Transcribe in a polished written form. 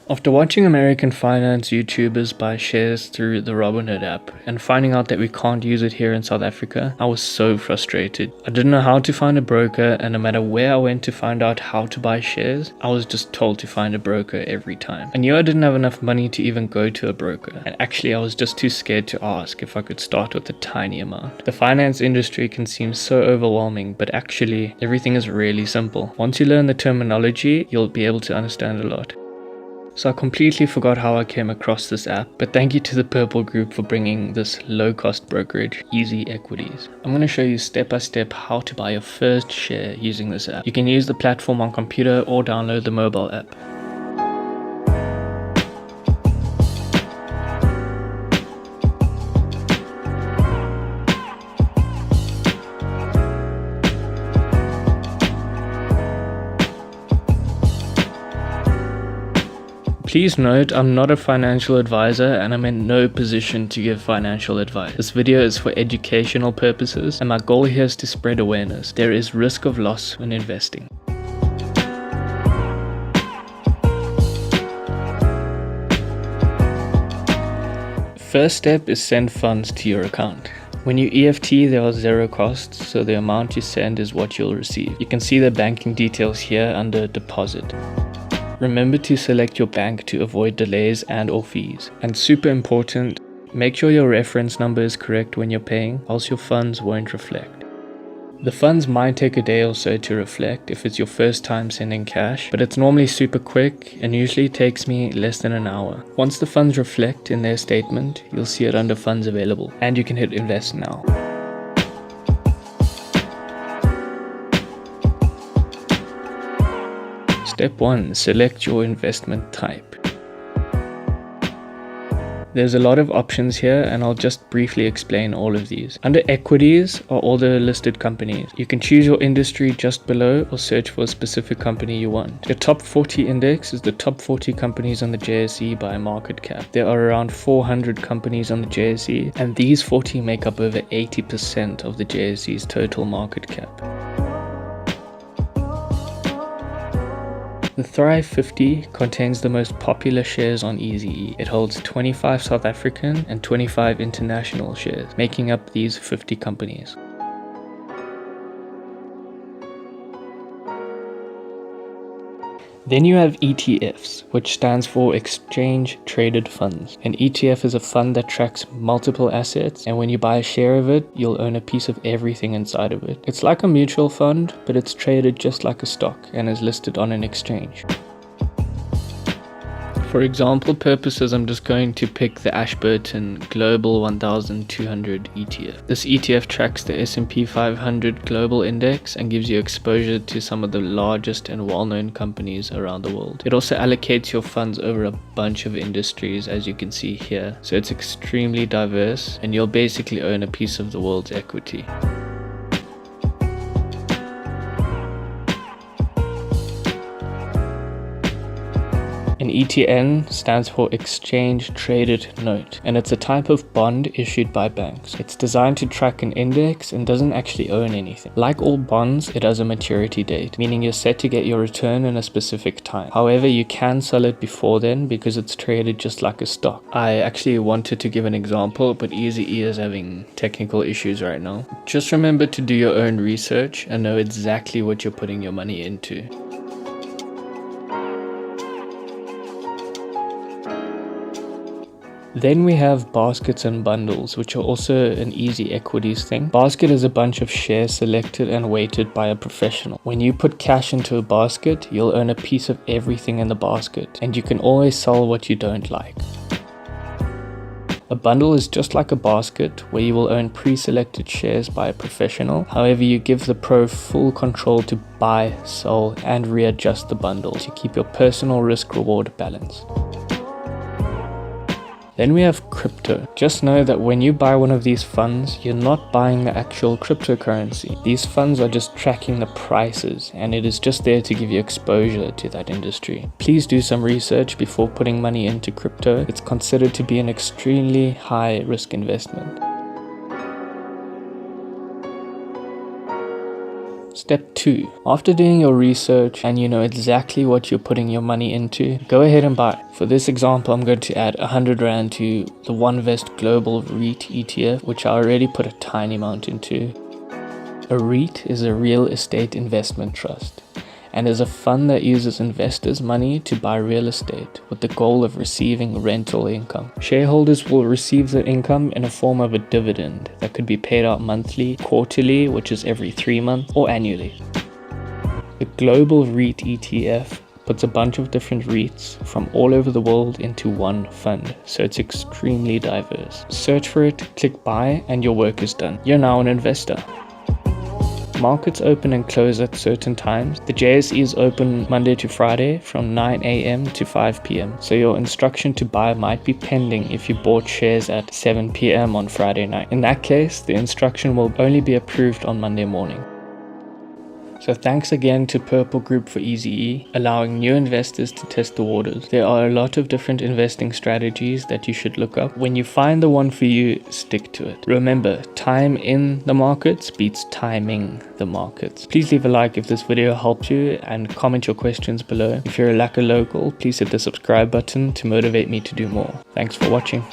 After watching American finance YouTubers buy shares through the Robinhood app and finding out that we can't use it here in South Africa, I was so frustrated. I didn't know how to find a broker, and no matter where I went to find out how to buy shares, I was just told to find a broker every time. I knew I didn't have enough money to even go to a broker, and actually I was just too scared to ask if I could start with a tiny amount. The finance industry can seem so overwhelming, but actually everything is really simple. Once you learn the terminology, you'll be able to understand a lot. So I completely forgot how I came across this app, but thank you to the Purple group for bringing this low-cost brokerage, Easy Equities. I'm going to show you step by step how to buy your first share using this app. You can use the platform on computer or download the mobile app. Please note, I'm not a financial advisor and I'm in no position to give financial advice. This video is for educational purposes and my goal here is to spread awareness. There is risk of loss when investing. First step is send funds to your account. When you EFT, there are zero costs, so the amount you send is what you'll receive. You can see the banking details here under deposit. Remember to select your bank to avoid delays and/or fees. And super important, make sure your reference number is correct when you're paying, else your funds won't reflect. The funds might take a day or so to reflect if it's your first time sending cash, but it's normally super quick and usually takes me less than an hour. Once the funds reflect in their statement, you'll see it under funds available and you can hit invest now. Step 1. Select your investment type. There's a lot of options here and I'll just briefly explain all of these. Under equities are all the listed companies. You can choose your industry just below or search for a specific company you want. The top 40 index is the top 40 companies on the JSE by market cap. There are around 400 companies on the JSE and these 40 make up over 80% of the JSE's total market cap. The Thrive 50 contains the most popular shares on Easy. It holds 25 South African and 25 international shares, making up these 50 companies. Then you have ETFs, which stands for Exchange Traded Funds. An ETF is a fund that tracks multiple assets, and when you buy a share of it, you'll own a piece of everything inside of it. It's like a mutual fund, but it's traded just like a stock and is listed on an exchange. For example purposes, I'm just going to pick the Ashburton Global 1200 ETF. This ETF tracks the S&P 500 Global Index and gives you exposure to some of the largest and well-known companies around the world. It also allocates your funds over a bunch of industries, as you can see here. So it's extremely diverse and you'll basically own a piece of the world's equity. An ETN stands for Exchange Traded Note, and it's a type of bond issued by banks. It's designed to track an index and doesn't actually own anything. Like all bonds, it has a maturity date, meaning you're set to get your return in a specific time. However, you can sell it before then because it's traded just like a stock. I actually wanted to give an example, but Easy is having technical issues right now. Just remember to do your own research and know exactly what you're putting your money into. Then we have baskets and bundles, which are also an Easy Equities thing. Basket is a bunch of shares selected and weighted by a professional. When you put cash into a basket, you'll own a piece of everything in the basket, and you can always sell what you don't like. A bundle is just like a basket where you will own pre-selected shares by a professional. However, you give the pro full control to buy, sell, and readjust the bundle to keep your personal risk-reward balanced. Then we have crypto. Just know that when you buy one of these funds, you're not buying the actual cryptocurrency. These funds are just tracking the prices, and it is just there to give you exposure to that industry. Please do some research before putting money into crypto. It's considered to be an extremely high risk investment. Step 2. After doing your research and you know exactly what you're putting your money into, go ahead and buy. For this example, I'm going to add 100 Rand to the OneVest Global REIT ETF, which I already put a tiny amount into. A REIT is a real estate investment trust and is a fund that uses investors' money to buy real estate with the goal of receiving rental income. Shareholders will receive the income in a form of a dividend that could be paid out monthly, quarterly, which is every 3 months, or annually. The Global REIT ETF puts a bunch of different REITs from all over the world into one fund, so it's extremely diverse. Search for it, click buy, and your work is done. You're now an investor. Markets open and close at certain times. The JSE is open Monday to Friday from 9 AM to 5 PM. So your instruction to buy might be pending if you bought shares at 7 PM on Friday night. In that case, the instruction will only be approved on Monday morning. So thanks again to Purple Group for Easy, allowing new investors to test the waters. There are a lot of different investing strategies that you should look up. When you find the one for you, stick to it. Remember, time in the markets beats timing the markets. Please leave a like if this video helped you and comment your questions below. If you're a Laka local, please hit the subscribe button to motivate me to do more. Thanks for watching.